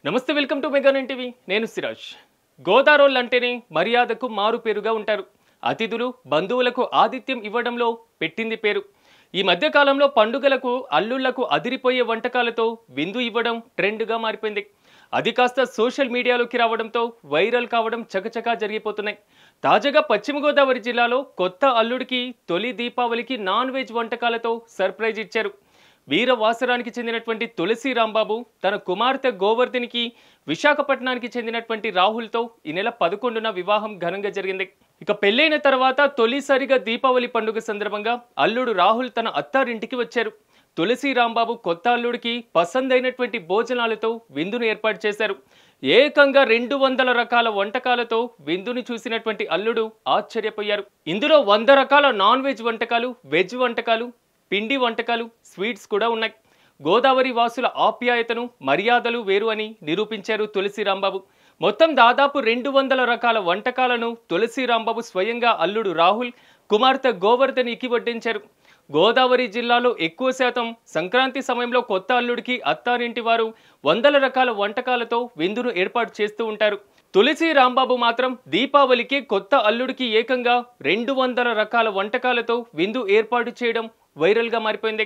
నమస్తే, welcome to mega nine TV. నేను సిరాజ్. గోదారోళ్ళు అంటేనే మర్యాదకు మారు పేరుగా ఉంటారు. అతిథులు బంధువులకు ఆతిథ్యం ఇవ్వడంలో పెట్టింది పేరు. ఈ మధ్య కాలంలో పండుగలకు అల్లుళ్లకు అదిరిపోయే వంటకాలతో విందు ఇవ్వడం ట్రెండ్గా మారిపోయింది. అది కాస్త సోషల్ మీడియాలోకి రావడంతో వైరల్ కావడం చకచకా జరిగిపోతున్నాయి. తాజాగా పశ్చిమ గోదావరి జిల్లాలో కొత్త అల్లుడికి తొలి దీపావళికి నాన్ వెజ్ వంటకాలతో సర్ప్రైజ్ ఇచ్చారు. వీరవాసరానికి చెందినటువంటి తులసి రాంబాబు తన కుమార్తె గోవర్ధనికి విశాఖపట్నానికి చెందినటువంటి రాహుల్తో ఈ నెల 11న వివాహం ఘనంగా జరిగింది. ఇక పెళ్లైన తర్వాత తొలిసారిగా దీపావళి పండుగ సందర్భంగా అల్లుడు రాహుల్ తన అత్తారింటికి వచ్చారు. తులసి రాంబాబు కొత్త అల్లుడికి పసందైనటువంటి భోజనాలతో విందును ఏర్పాటు చేశారు. ఏకంగా 200 రకాల వంటకాలతో విందుని చూసినటువంటి అల్లుడు ఆశ్చర్యపోయారు. ఇందులో 100 రకాల నాన్ వెజ్ వంటకాలు, వెజ్ వంటకాలు, పిండి వంటకాలు, స్వీట్స్ కూడా ఉన్నాయి. గోదావరి వాసుల ఆప్యాయతను, మర్యాదలు వేరు అని నిరూపించారు తులసి రాంబాబు. మొత్తం దాదాపు 200 రకాల వంటకాలను తులసి రాంబాబు స్వయంగా అల్లుడు రాహుల్, కుమార్తె గోవర్ధనికి వడ్డించారు. గోదావరి జిల్లాలో ఎక్కువ శాతం సంక్రాంతి సమయంలో కొత్త అల్లుడికి అత్తారింటి వారు 100 రకాల వంటకాలతో విందును ఏర్పాటు చేస్తూ ఉంటారు. తులసి రాంబాబు మాత్రం దీపావళికి కొత్త అల్లుడికి ఏకంగా 200 రకాల వంటకాలతో విందు ఏర్పాటు చేయడం వైరల్గా మారిపోయింది.